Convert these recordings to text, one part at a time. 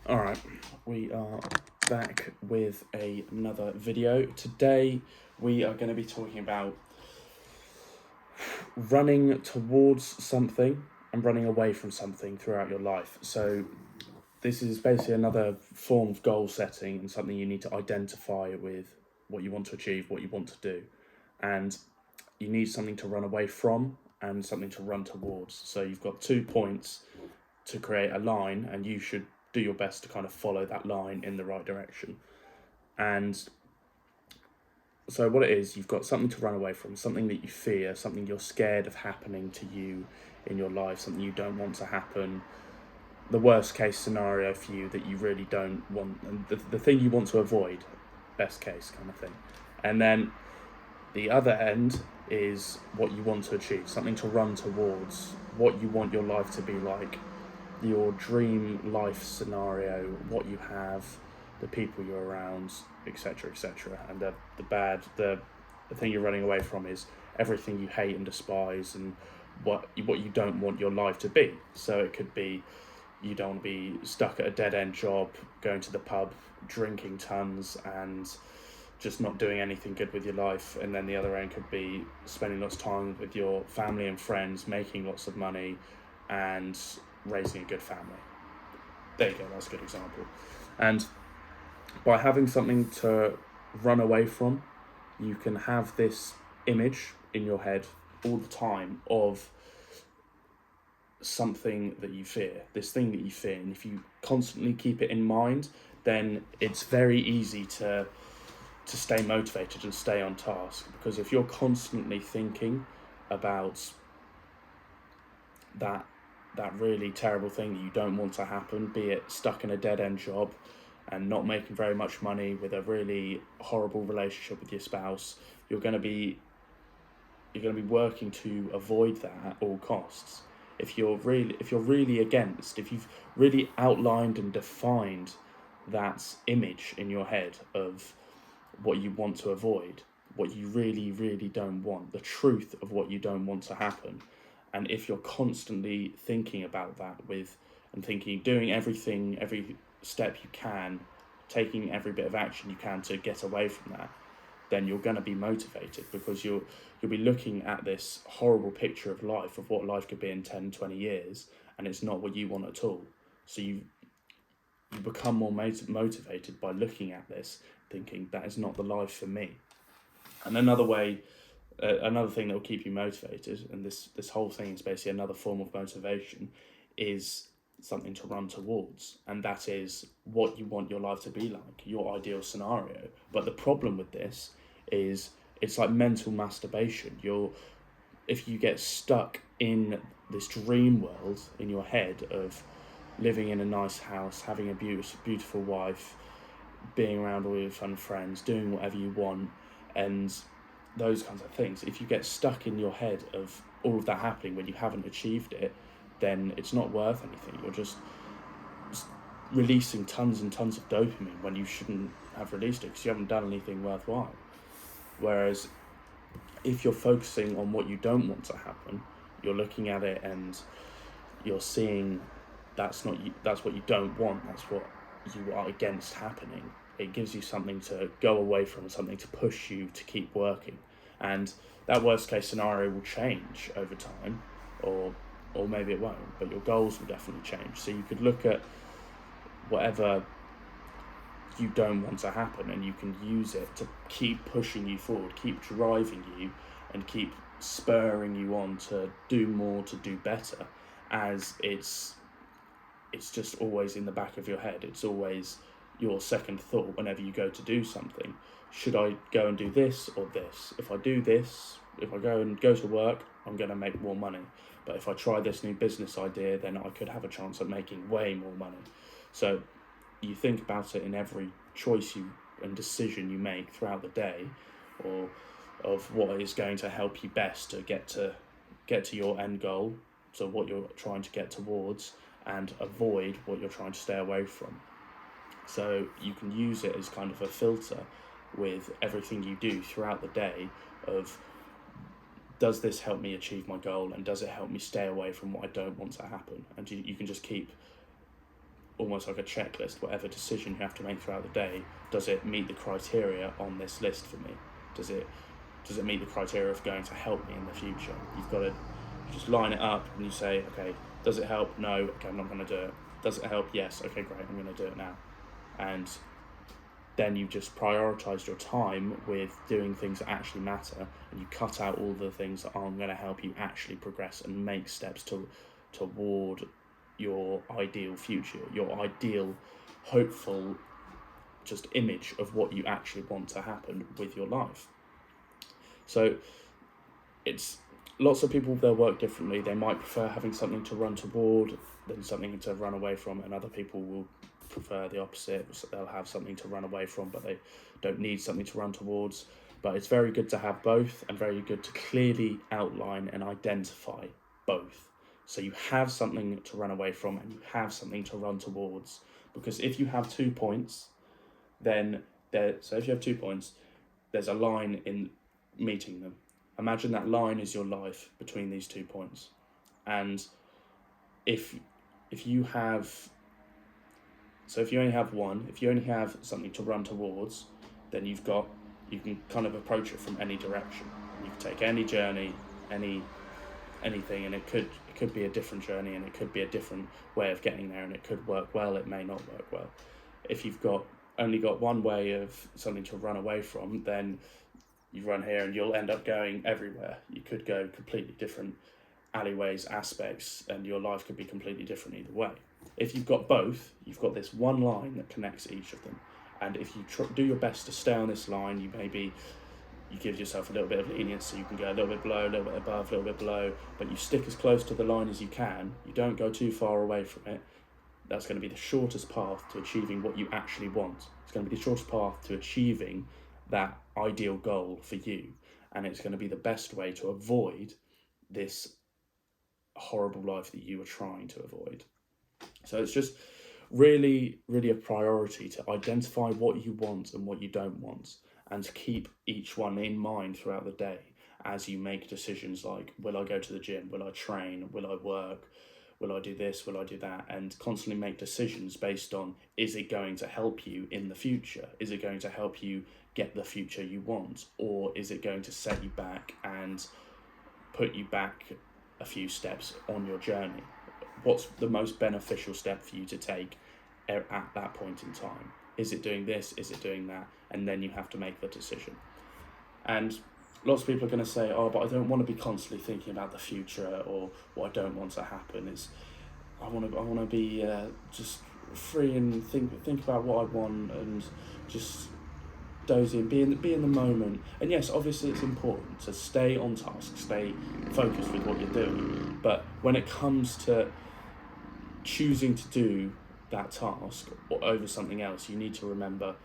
Alright, we are back with another video. Today we are going to be talking about running towards something and running away from something throughout your life. So this is basically another form of goal setting and something you need to identify with what you want to achieve, what you want to do. And you need something to run away from and something to run towards. So you've got 2 points to create a line, and you should do your best to kind of follow that line in the right direction. And so what it is, you've got something to run away from, something that you fear, something you're scared of happening to you in your life, something you don't want to happen, the worst case scenario for you that you really don't want, and the thing you want to avoid, best case kind of thing. And then the other end is what you want to achieve, something to run towards, what you want your life to be like, your dream life scenario, what you have, the people you're around, etc., etc. And the thing you're running away from is everything you hate and despise, and what you don't want your life to be. So it could be you don't want to be stuck at a dead end job, going to the pub, drinking tons, and just not doing anything good with your life. And then the other end could be spending lots of time with your family and friends, making lots of money, and raising a good family. There you go, that's a good example. And by having something to run away from, you can have this image in your head all the time of something that you fear, this thing that you fear. And if you constantly keep it in mind, then it's very easy to stay motivated and stay on task. Because if you're constantly thinking about that really terrible thing that you don't want to happen, be it stuck in a dead end job and not making very much money, with a really horrible relationship with your spouse, you're going to be working to avoid that at all costs. If you're really against, if you've really outlined and defined that image in your head of what you want to avoid, what you really, really don't want, the truth of what you don't want to happen. And if you're constantly thinking about that doing everything, every step you can, taking every bit of action you can to get away from that, then you're going to be motivated, because you'll be looking at this horrible picture of life, of what life could be in 10, 20 years, and it's not what you want at all. So you become more motivated by looking at this, thinking that is not the life for me. And another thing that will keep you motivated, and this whole thing is basically another form of motivation, is something to run towards, and that is what you want your life to be like, your ideal scenario. But the problem with this is it's like mental masturbation. If you get stuck in this dream world in your head of living in a nice house, having a beautiful wife, being around all your fun friends, doing whatever you want, and those kinds of things. If you get stuck in your head of all of that happening when you haven't achieved it, then it's not worth anything. You're just releasing tons and tons of dopamine when you shouldn't have released it, because you haven't done anything worthwhile. Whereas if you're focusing on what you don't want to happen, you're looking at it and you're seeing that's what you don't want, that's what you are against happening. It gives you something to go away from, something to push you to keep working. And that worst case scenario will change over time, or maybe it won't, but your goals will definitely change. So you could look at whatever you don't want to happen, and you can use it to keep pushing you forward, keep driving you, and keep spurring you on to do more, to do better, as it's just always in the back of your head. It's always your second thought whenever you go to do something. Should I go and do this or this? If I do this, if I go to work, I'm going to make more money. But if I try this new business idea, then I could have a chance at making way more money. So you think about it in every choice and decision you make throughout the day, or of what is going to help you best to get to your end goal, so what you're trying to get towards, and avoid what you're trying to stay away from. So you can use it as kind of a filter with everything you do throughout the day of, does this help me achieve my goal, and does it help me stay away from what I don't want to happen? And you can just keep almost like a checklist. Whatever decision you have to make throughout the day, does it meet the criteria on this list for me? Does it meet the criteria of going to help me in the future? You've got to just line it up and you say, okay, does it help? No. Okay, I'm not going to do it. Does it help? Yes. Okay, great, I'm going to do it now. And then you just prioritise your time with doing things that actually matter, and you cut out all the things that aren't going to help you actually progress and make steps toward your ideal future, your ideal, hopeful, just image of what you actually want to happen with your life. So it's lots of people, they'll work differently. They might prefer having something to run toward than something to run away from, and other people will prefer the opposite. So they'll have something to run away from, but they don't need something to run towards. But it's very good to have both, and very good to clearly outline and identify both. So you have something to run away from and you have something to run towards. Because if you have 2 points, then if you have 2 points, there's a line in meeting them. Imagine that line is your life between these 2 points. And if you only have one, if you only have something to run towards, then you can kind of approach it from any direction. You can take any journey, anything, and it could be a different journey, and it could be a different way of getting there, and it could work well, it may not work well. If you've only got one way of something to run away from, then you run here and you'll end up going everywhere. You could go completely different alleyways, aspects, and your life could be completely different either way. If you've got both, you've got this one line that connects each of them. And if you do your best to stay on this line, you give yourself a little bit of leniency. You can go a little bit below, a little bit above, a little bit below, but you stick as close to the line as you can. You don't go too far away from it. That's going to be the shortest path to achieving what you actually want. It's going to be the shortest path to achieving that ideal goal for you. And it's going to be the best way to avoid this horrible life that you are trying to avoid. So it's just really, really a priority to identify what you want and what you don't want, and to keep each one in mind throughout the day as you make decisions like, will I go to the gym? Will I train? Will I work? Will I do this? Will I do that? And constantly make decisions based on, is it going to help you in the future? Is it going to help you get the future you want? Or is it going to set you back and put you back a few steps on your journey? What's the most beneficial step for you to take at that point in time? Is it doing this? Is it doing that? And then you have to make the decision. And lots of people are going to say, oh, but I don't want to be constantly thinking about the future or what I don't want to happen. I want to be just free and think about what I want and just dozy and be in the moment. And yes, obviously it's important to stay on task, stay focused with what you're doing. But when it comes to choosing to do that task or over something else, you need to remember,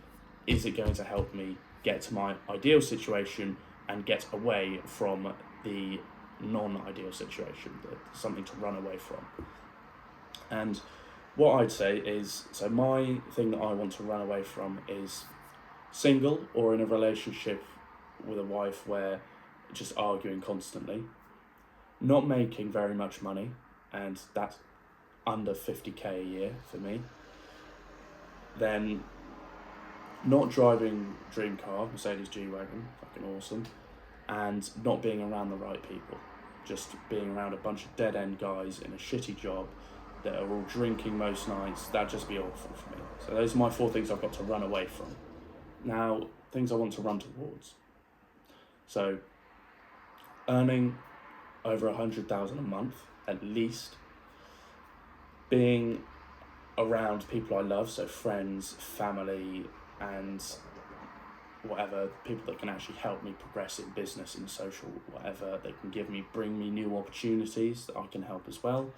is it going to help me get to my ideal situation and get away from the non-ideal situation, something to run away from? And what I'd say is, so my thing that I want to run away from is single or in a relationship with a wife where just arguing constantly, not making very much money, and that's under 50k a year for me. Then not driving dream car, Mercedes G-Wagon, fucking awesome, and not being around the right people, just being around a bunch of dead-end guys in a shitty job that are all drinking most nights. That'd just be awful for me. So those are my 4 things I've got to run away from. Now, things I want to run towards. So, earning over 100,000 a month, at least. Being around people I love, so friends, family, and whatever, people that can actually help me progress in business, in social, whatever, they can bring me new opportunities that I can help as well.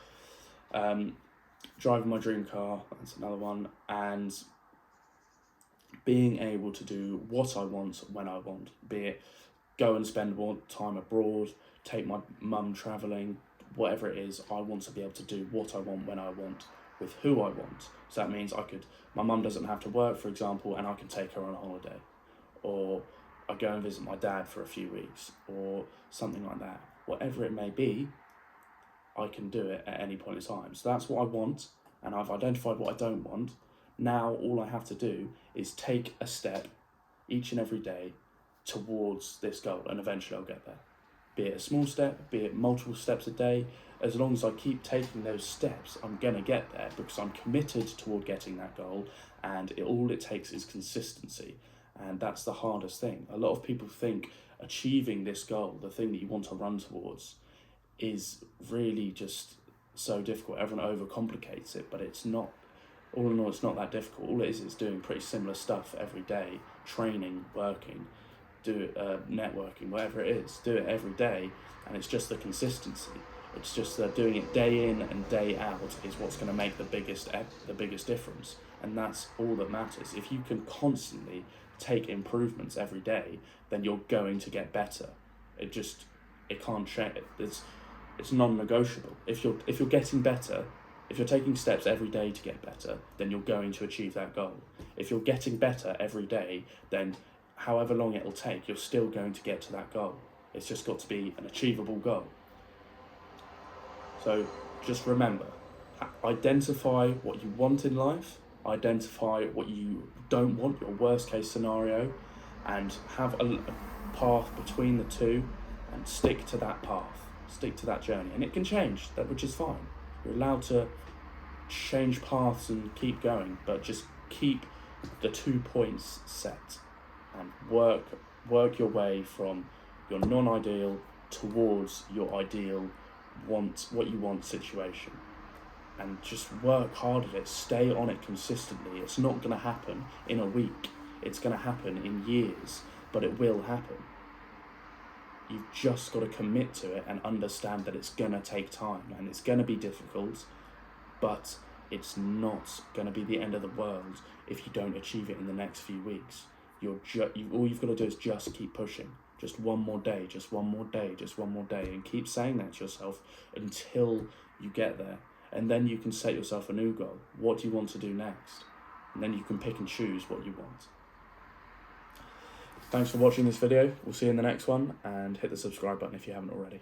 Driving my dream car, that's another one, and being able to do what I want when I want, be it go and spend more time abroad, take my mum travelling, whatever it is. I want to be able to do what I want when I want with who I want. So that means my mum doesn't have to work, for example, and I can take her on a holiday, or I go and visit my dad for a few weeks, or something like that. Whatever it may be, I can do it at any point in time. So that's what I want. and I've identified what I don't want. Now all I have to do is take a step each and every day towards this goal, and eventually I'll get there. Be it a small step, be it multiple steps a day, as long as I keep taking those steps, I'm going to get there, because I'm committed toward getting that goal, and all it takes is consistency. And that's the hardest thing. A lot of people think achieving this goal, the thing that you want to run towards, is really just so difficult. Everyone overcomplicates it, but it's not. All in all, it's not that difficult. All it is doing pretty similar stuff every day, training, working, networking, whatever it is, do it every day, and it's just the consistency. It's just that doing it day in and day out is what's going to make the biggest difference, and that's all that matters. If you can constantly take improvements every day, then you're going to get better. It can't change. It's non-negotiable. If you're getting better, if you're taking steps every day to get better, then you're going to achieve that goal. If you're getting better every day, then however long it'll take, you're still going to get to that goal. It's just got to be an achievable goal. So just remember, identify what you want in life, identify what you don't want, your worst case scenario, and have a path between the two, and stick to that path, stick to that journey. And it can change, which is fine. You're allowed to change paths and keep going, but just keep the 2 points set and work your way from your non-ideal towards your ideal what you want situation, and just work hard at it. Stay on it consistently. It's not going to happen in a week, it's going to happen in years, but it will happen. You've just got to commit to it and understand that it's going to take time and it's going to be difficult, but it's not going to be the end of the world if you don't achieve it in the next few weeks. All you've got to do is just keep pushing. Just one more day, just one more day, just one more day, and keep saying that to yourself until you get there. And then you can set yourself a new goal. What do you want to do next? And then you can pick and choose what you want. Thanks for watching this video. We'll see you in the next one, and hit the subscribe button if you haven't already.